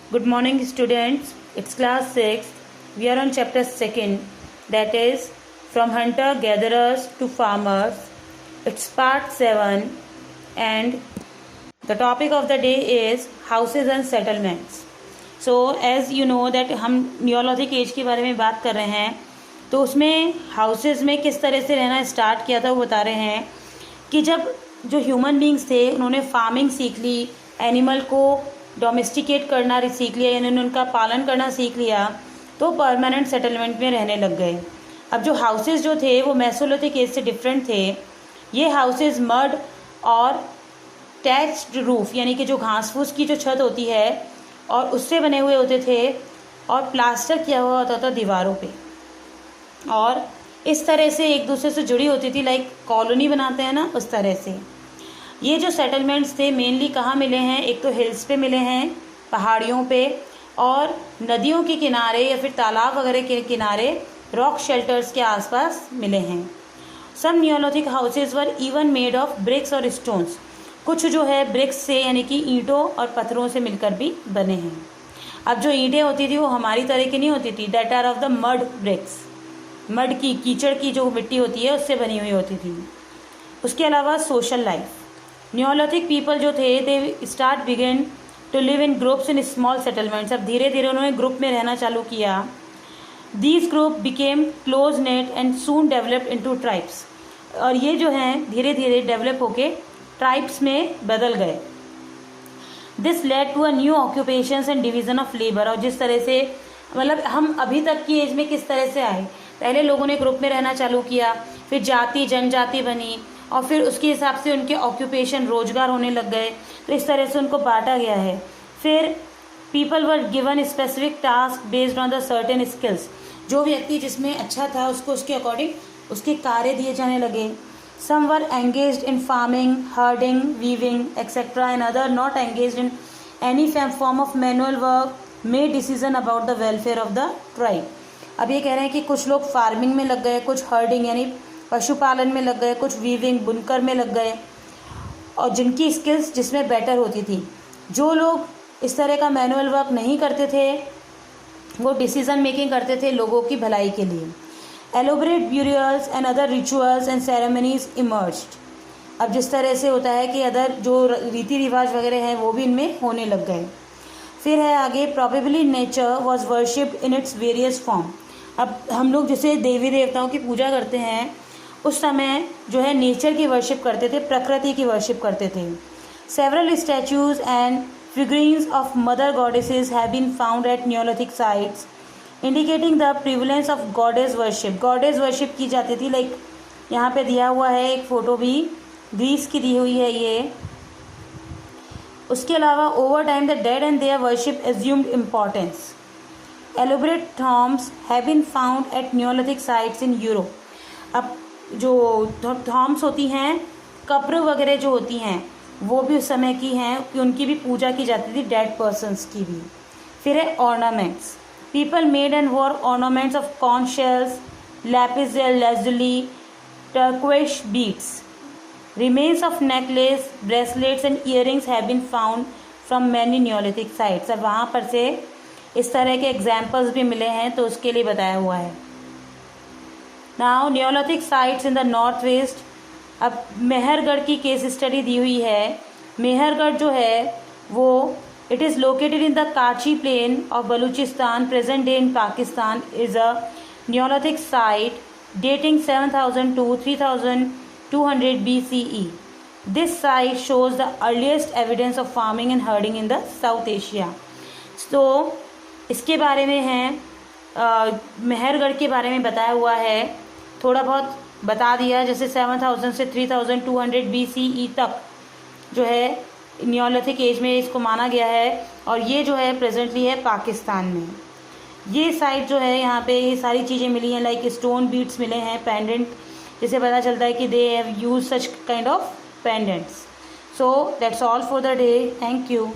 Good morning, students. It's class 6. We are on chapter 2nd, that is from hunter gatherers to farmers. It's part 7, and the topic of the day is houses and settlements. So as you know that हम neurologic as के बारे में बात कर रहे हैं, तो उसमें हाउसेज में किस तरह से रहना स्टार्ट किया था वो बता रहे हैं कि जब जो ह्यूमन बींग्स थे उन्होंने फार्मिंग सीख ली, एनिमल को डोमेस्टिकेट करना सीख लिया, यानी उनका पालन करना सीख लिया, तो परमानेंट सेटलमेंट में रहने लग गए। अब जो हाउसेज जो थे वो मेसोलिथिक एज से डिफरेंट थे। ये हाउसेज मड और टैच्ड रूफ यानी कि जो घास फूस की जो छत होती है और उससे बने हुए होते थे और प्लास्टर किया हुआ होता था दीवारों पे, और इस तरह से एक दूसरे से जुड़ी होती थी, लाइक कॉलोनी बनाते हैं ना, उस तरह से। ये जो सेटलमेंट्स थे मेनली कहाँ मिले हैं? एक तो हिल्स पे मिले हैं, पहाड़ियों पे, और नदियों के किनारे या फिर तालाब वगैरह के किनारे रॉक शेल्टर्स के आसपास मिले हैं। Some neolithic houses were even made of bricks और स्टोन्स। कुछ जो है ब्रिक्स से यानी कि ईंटों और पत्थरों से मिलकर भी बने हैं। अब जो ईंटें होती थी वो हमारी तरह की नहीं होती थी, that are of the mud bricks. Mud की, कीचड़ की जो मिट्टी होती है उससे बनी हुई होती थी। उसके अलावा सोशल लाइफ, न्यूरोलॉजिक पीपल जो थे they start begin to live in groups in small settlements. अब धीरे धीरे उन्होंने ग्रुप में रहना चालू किया। These group became close knit and soon developed into tribes. और ये जो हैं धीरे धीरे डेवलप होके ट्राइब्स में बदल गए। This led to a new occupations and division of labour. और जिस तरह से मतलब हम अभी तक की एज में किस तरह से आए, पहले लोगों ने ग्रुप में रहना चालू किया, फिर जाति जनजाति बनी, और फिर उसके हिसाब से उनके ऑक्यूपेशन रोजगार होने लग गए, तो इस तरह से उनको बांटा गया है। फिर people were given specific task based on the certain skills. जो व्यक्ति जिसमें अच्छा था उसको उसके अकॉर्डिंग उसके कार्य दिए जाने लगे। Some were engaged in farming, herding, weaving etcetera, and other not engaged in any form of manual work made decision about the welfare of the tribe. अब ये कह रहे हैं कि कुछ लोग फार्मिंग में लग गए, कुछ हर्डिंग यानी पशुपालन में लग गए, कुछ वीविंग बुनकर में लग गए, और जिनकी स्किल्स जिसमें बेटर होती थी। जो लोग इस तरह का मैनुअल वर्क नहीं करते थे वो डिसीजन मेकिंग करते थे लोगों की भलाई के लिए। Elaborate burials and other rituals and ceremonies emerged. अब जिस तरह से होता है कि अदर जो रीति रिवाज वगैरह हैं वो भी इनमें होने लग गए। फिर है आगे, probably nature was worshipped in its various form. अब हम लोग जैसे देवी देवताओं की पूजा करते हैं, उस समय जो है नेचर की वर्शिप करते थे, प्रकृति की वर्शिप करते थे। Several statues and figurines of mother goddesses have been found at neolithic sites indicating the prevalence of goddess worship. Goddess worship की जाती थी, लाइक यहाँ पे दिया हुआ है एक फ़ोटो भी ग्रीस की दी हुई है ये। उसके अलावा over time the dead and their worship assumed importance. Elaborate tombs have been found at neolithic sites in Europe. अब जो थॉम्स होती हैं, कब्र वगैरह जो होती हैं, वो भी उस समय की हैं कि उनकी भी पूजा की जाती थी, डेड पर्सन्स की भी। फिर है ornaments. People made and wore ornaments of कॉर्न shells, lapis lazuli, turquoise beads. Remains of necklace, bracelets and earrings have been found from many neolithic sites. अब वहाँ पर से इस तरह के एग्जाम्पल्स भी मिले हैं, तो उसके लिए बताया हुआ है। Now neurologic sites in the north west. अब मेहरगढ़ की केस स्टडी दी हुई है। मेहरगढ़ जो है वो it is located in the Kachi plain of Balochistan, present day in Pakistan, is a neolithic site dating 7000 to 3200 BCE. This site shows the earliest evidence of farming and herding in the South Asia. तो इसके बारे में है मेहरगढ़ के बारे में बताया हुआ है, थोड़ा बहुत बता दिया, जैसे 7000 से 3200 BCE तक जो है न्यूरोलॉजिक एज में इसको माना गया है, और ये जो है प्रेजेंटली है पाकिस्तान में। ये साइट जो है यहाँ पे ये सारी चीज़ें मिली हैं, लाइक स्टोन बीड्स मिले हैं, पेंडेंट, जिसे पता चलता है कि they have use such kind of pendants. So that's all for the day. Thank you.